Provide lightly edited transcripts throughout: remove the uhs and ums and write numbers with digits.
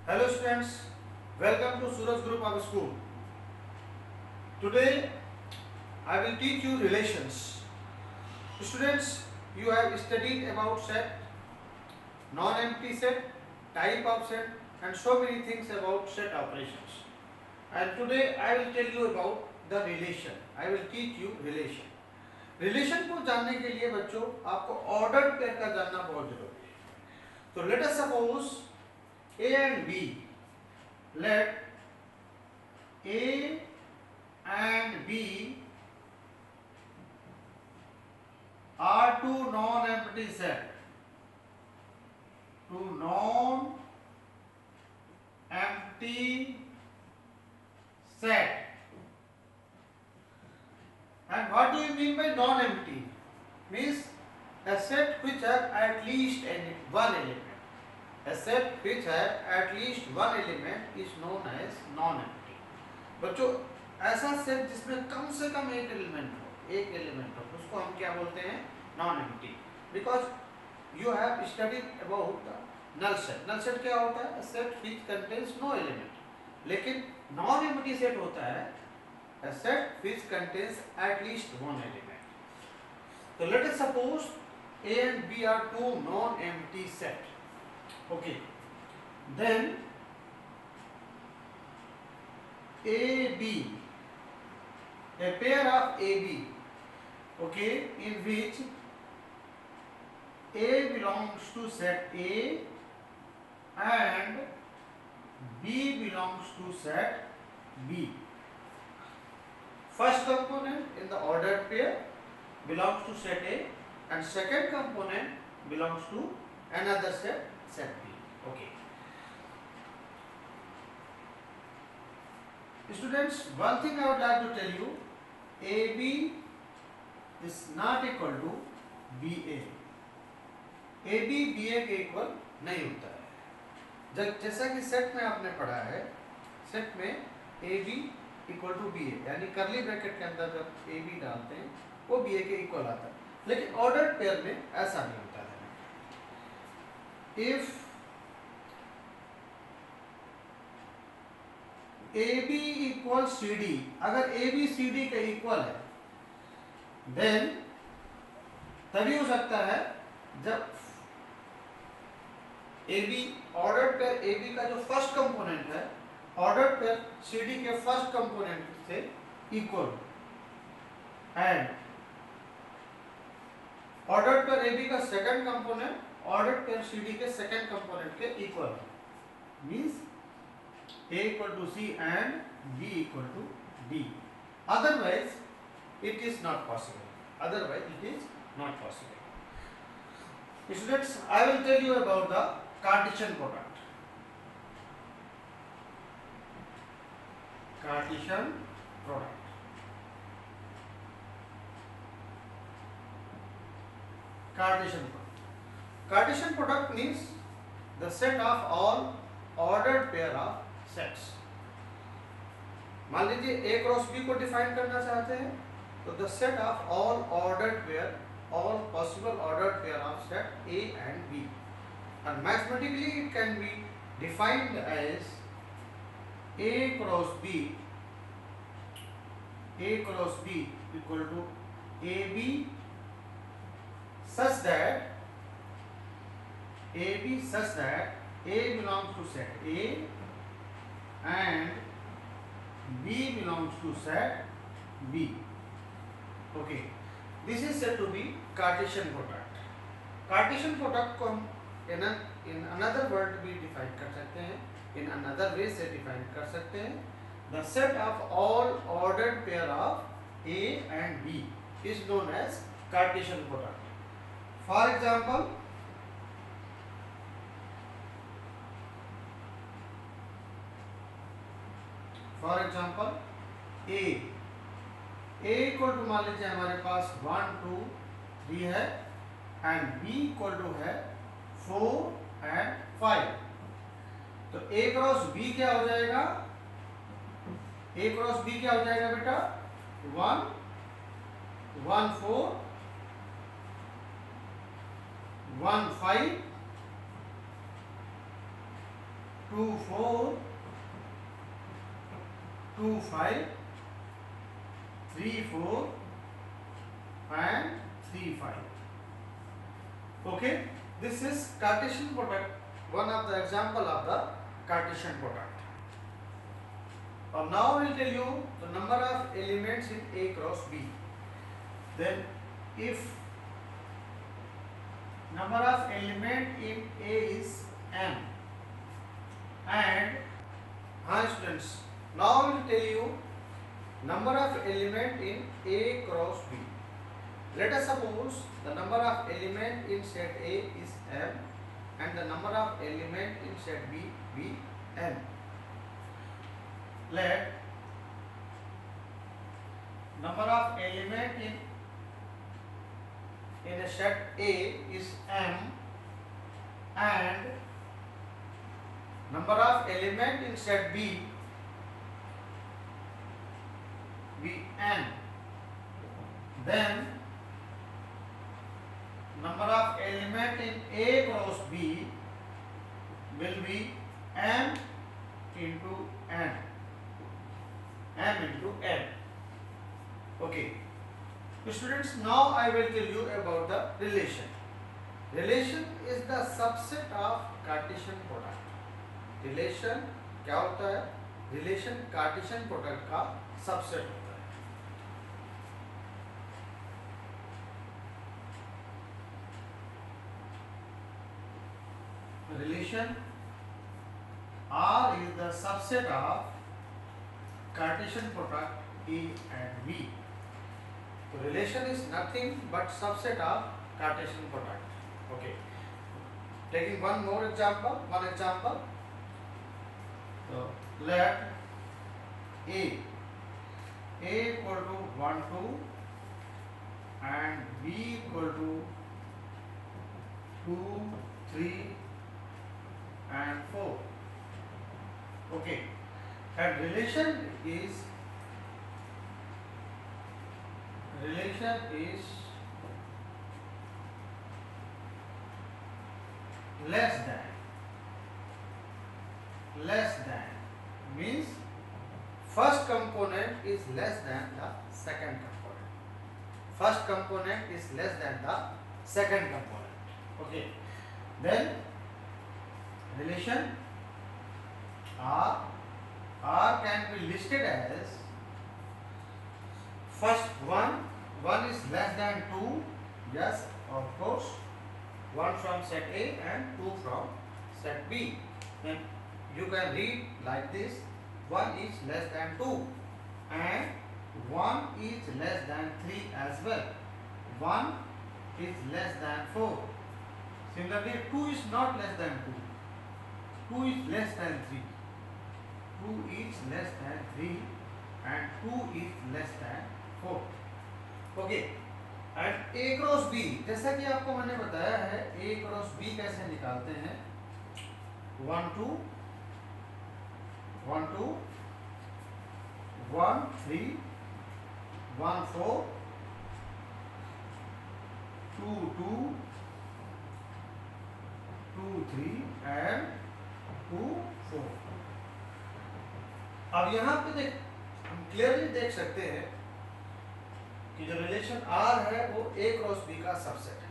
Hello students, welcome to Suraj Group of School. Today I will teach you relations. Students, you have studied about set, non-empty set, type of set and so many things about set operations. And today I will tell you about the relation. I will teach you relation. Relation को जानने के लिए बच्चों आपको ordered pair का जानना बहुत जरूरी है. तो let us suppose A and B. Let A and B are two non-empty set. Two non-empty set. And what do you mean by non-empty? Means a set which have at least one element. A set which have at least one element is known as non-empty. बच्चों ऐसा set जिसमें कम से कम एक element हो उसको हम क्या बोलते हैं? non-empty. Because you have studied about the null set. Null set क्या होता है? A set which contains no element. लेकिन non-empty set होता है a set which contains at least one element. So let us suppose A and B are two non-empty set. Okay, then AB, a pair of AB, okay, in which A belongs to set A and B belongs to set B. First component in the ordered pair belongs to set A and second component belongs to another set B. Okay. Students, one thing I would like to tell you, AB is not equal to BA. AB BA के equal नहीं होता है. जब जैसा कि set में आपने पढ़ा है, सेट में AB इक्वल टू BA यानी करली ब्रैकेट के अंदर जब AB डालते हैं वो BA के इक्वल आता है. लेकिन ऑर्डर्ड पेयर में ऐसा नहीं होता है. If AB equals CD, अगर AB CD के इक्वल है, then तभी हो सकता है जब AB ऑर्डर्ड पेयर AB का जो फर्स्ट कंपोनेंट है ऑर्डर्ड पेयर CD के फर्स्ट कंपोनेंट से equal and ordered pair AB का second component ordered pair CD के सेकंड कंपोनेंट के equal means A equal to C and B equal to D. Otherwise, it is not possible. Students, I will tell you about the Cartesian product. Cartesian product. Cartesian product means the set of all ordered pair of sets. मान लीजिए A cross B को define करना चाहते हैं तो the set of all ordered pair, all possible ordered pair of set A and B, and mathematically it can be defined as A cross B equal to AB such that A belongs to set A and B belongs to set B. Okay, this is said to be Cartesian product. Cartesian product को हम in another word भी define कर सकते हैं, in another way से define कर सकते हैं. The set of all ordered pair of A and B is known as Cartesian product. For example, A equal to मान लीजिए हमारे पास 1 2 3 है एंड B इक्वल टू है 4 एंड 5. तो A क्रॉस B क्या हो जाएगा? A क्रॉस B क्या हो जाएगा बेटा? 1 1 4 1 5 2 4, 2 5, 3 4 and 3 5. Okay, this is Cartesian product, one of the example of the Cartesian product. And now I will tell you the number of elements in A cross B. Then if number of element in A is m, and students, now I will tell you number of element in A cross B. Let us suppose the number of element in set A is m and the number of element in set B be n. Let number of element in a set A is m and number of element in set B be n. Then number of element in A cross B will be m into n. M into n. Okay. Students, now I will tell you about the relation. Relation is the subset of Cartesian product. Relation क्या होता है? Relation Cartesian product का subset होता है. Relation R is the subset of Cartesian product A and B. So relation is nothing but subset of Cartesian product. Okay. Taking one example. So let A equal to 1 2 and B equal to 2 3 and 4. Okay. And relation is less than means first component is less than the second component. First component is less than the second component. Okay. Then relation R can be listed as first 1 is less than 2, yes, of course, 1 from set A and 2 from set B. Then you can read like this: 1 is less than 2 and 1 is less than 3 as well. 1 is less than 4. Similarly, 2 is not less than 2. 2 is less than 3. 2 is less than 3 and 2 is less than 4. Okay. And A cross B, जैसा कि आपको मैंने बताया है A cross B कैसे निकालते हैं. 1 2 1 2 1 3 1 4 2 2 2 3 and 2 4. अब यहाँ पे हम क्लियरली देख सकते हैं कि जो रिलेशन R है वो A क्रॉस B का सबसेट है.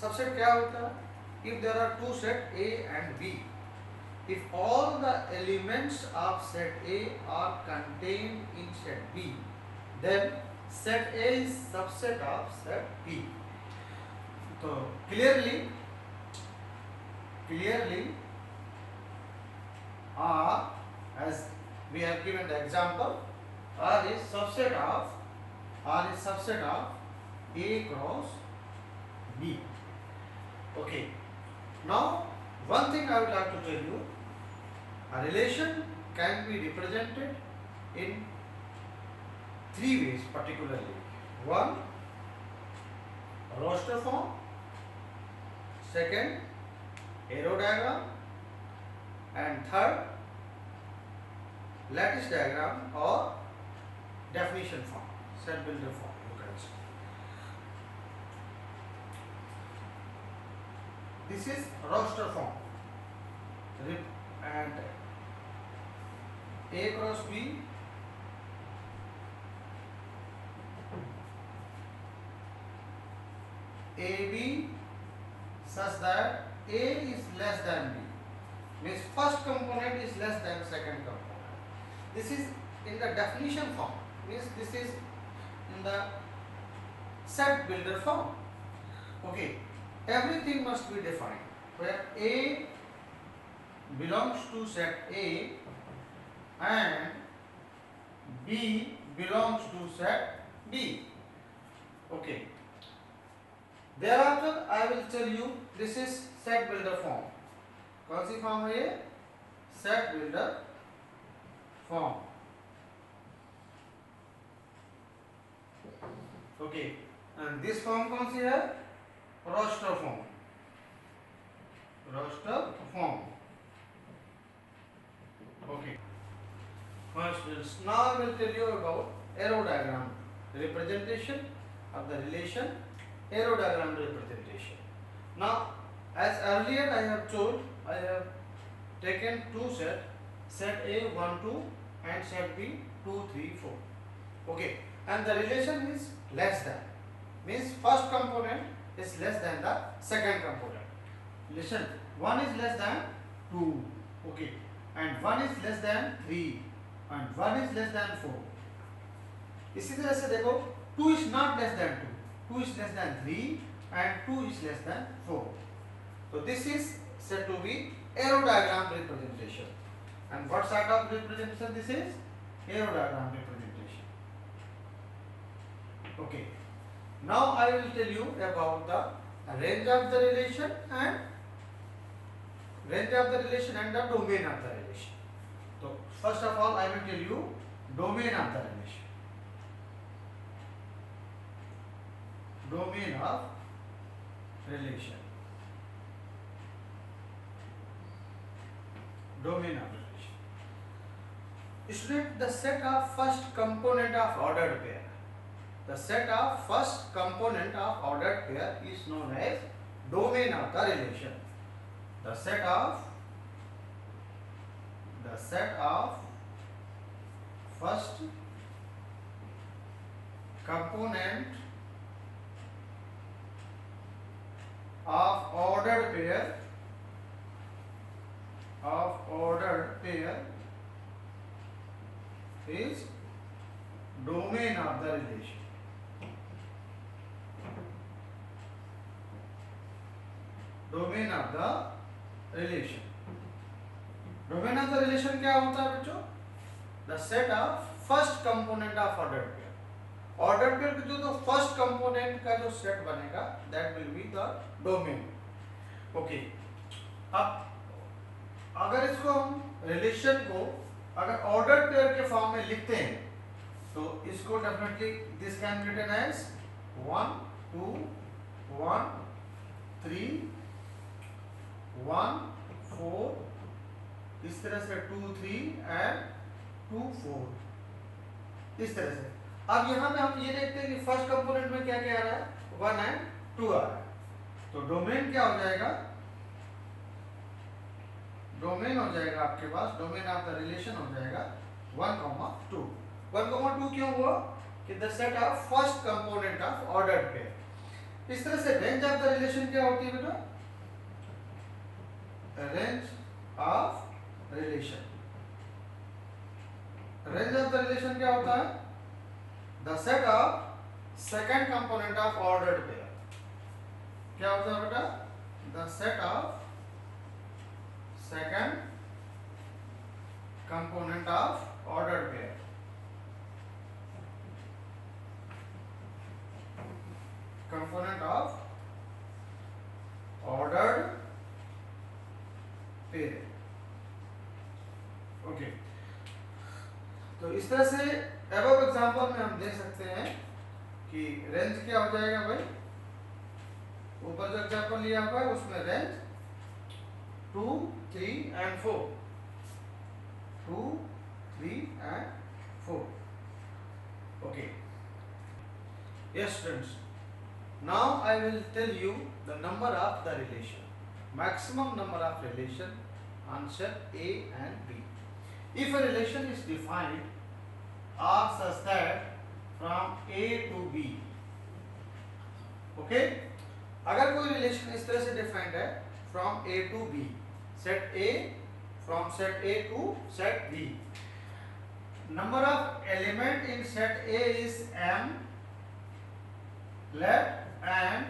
सबसेट क्या होता है? If there are two set A and B, if all the elements of set A are contained in set B, then set A is subset of set B. तो clearly R, as we have given the example, R is subset of A cross B. Okay. Now, one thing I would like to tell you: a relation can be represented in three ways, particularly. One, roster form. Second, arrow diagram, and third, lattice diagram or definition form, set builder form, you can say. This is roster form, and A cross B, AB such that A is less than B, means first component is less than second component. This is in the definition form, means this is in the set builder form. Okay, everything must be defined where A belongs to set A and B belongs to set B. Okay. Thereafter I will tell you this is set builder form. कौन सी form है ये? Set builder form. Okay, and this form कौन सी है? Roster form. Roster form. Okay. First, now I will tell you about arrow diagram representation of the relation. Arrow diagram representation. Now, as earlier I have told, I have taken two sets, set A 1 2 and set B 2 3 4. Okay, and the relation is less than, means first component is less than the second component. Relation 1 is less than 2. Okay, and 1 is less than 3 and 1 is less than 4. इसी तरह से देखो 2 is not less than 2, 2 is less than 3 and 2 is less than 4. So this is said to be arrow diagram representation. And what sort of representation this is? Arrow diagram representation. Okay. Now I will tell you about the range of the relation and the domain of the relation. So first of all I will tell you domain of the relation. Domain of relation. Domain of relation. Student, the set of first component of ordered pair. The set of first component of ordered pair is known as domain of the relation. The set of first component of ordered pair is domain of the relation. Domain of the relation. Domain of the relation क्या होता है बच्चों? The set of first component of ordered pair. Ordered pair का जो first component का जो set बनेगा, that will be the domain. Okay. अब अगर इसको हम relation को अगर ordered pair के फॉर्म में लिखते हैं, तो इसको definitely this can be written as 1 2 1 3 1 4, इस तरह से 2 3 and 2 4, इस तरह से. अब यहाँ पे हम ये देखते हैं कि फर्स्ट कंपोनेंट में क्या क्या आ रहा है, 1 and 2 आ रहा है. तो डोमेन क्या हो जाएगा? डोमेन हो जाएगा आपके पास, डोमेन ऑफ द रिलेशन हो जाएगा 1, 2. 1, 2 क्यों हुआ? कि the set of first component of ordered pair. इस तरह से रेंज ऑफ द रिलेशन क्या होती है बेटा? Range of relation. Range of the relation क्या होता है? The set of second component of ordered pair. क्या होता है बेटा? The set of second component of ordered pair. Component of ordered pair. Okay, तो इस तरह से अबव एग्जांपल में हम देख सकते हैं कि रेंज क्या हो जाएगा भाई. ऊपर जो एग्जांपल लिया हुआ है उसमें range 2 3 and 4, 2 3 and 4. Okay. Yes students, now I will tell you the number of the relation, maximum number of relation on set A and B. If a relation is defined R such that from A to B, okay, अगर कोई relation इस तरह से defined है from A to B, set A from set A to set B, number of element in set A is m, left, and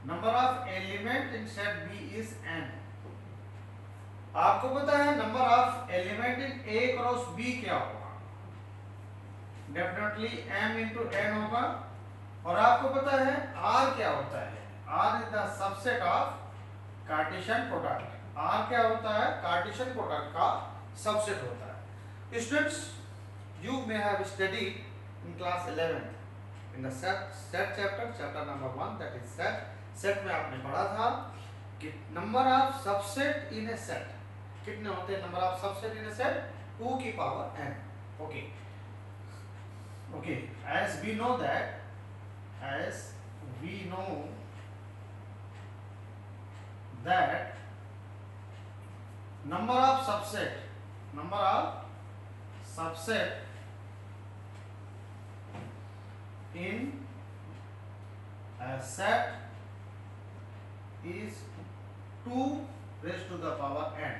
number of element in set B is n. आपको पता है number of element in A cross B क्या होगा? Definitely m into n होगा। और आपको पता है R क्या होता है? R is the subset of Cartesian product. R क्या होता है? कार्टेशियन प्रोडक्ट का सबसेट होता है। Students, you may have studied in class 11 in the set chapter number 1, that is set में आपने पढ़ा था कि number of subset in A set कितने होते हैं? Number of subset in A set 2 की power n। Okay okay, as we know that number of subset in a set is 2 raised to the power n,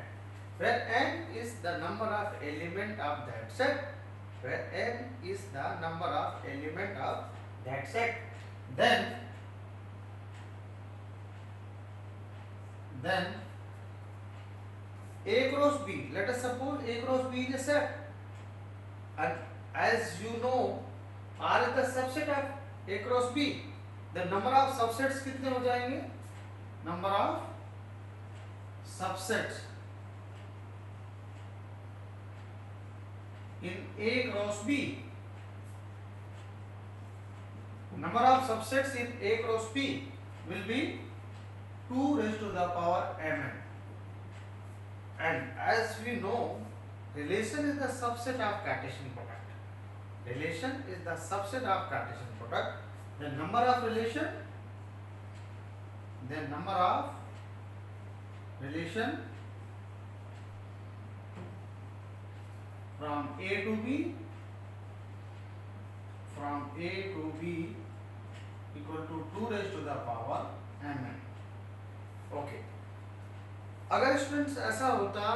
where n is the number of element of that set, then A cross B, let us suppose A cross B is a set, and as you know R is the subset of A cross B, the number of subsets कितने हो जाएंगे? Number of subsets in A cross B, number of subsets in A cross B will be 2 raised to the power mn. And as we know, relation is the subset of Cartesian product. Relation is the subset of Cartesian product. The number of relation from A to B equal to 2 raised to the power mn. Okay. अगर students ऐसा होता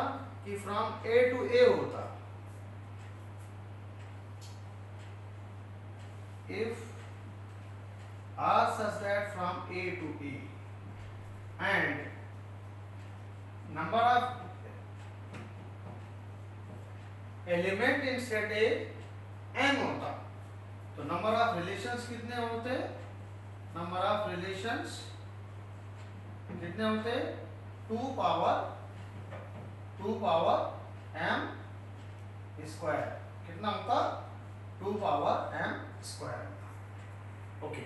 कि from A to A होता, if R such that from A to A and number of element in set A n होता, तो number of relations कितने होते? Number of relations कितने होते? 2 पावर m स्क्वायर। कितना होता? 2 पावर m स्क्वायर। ओके,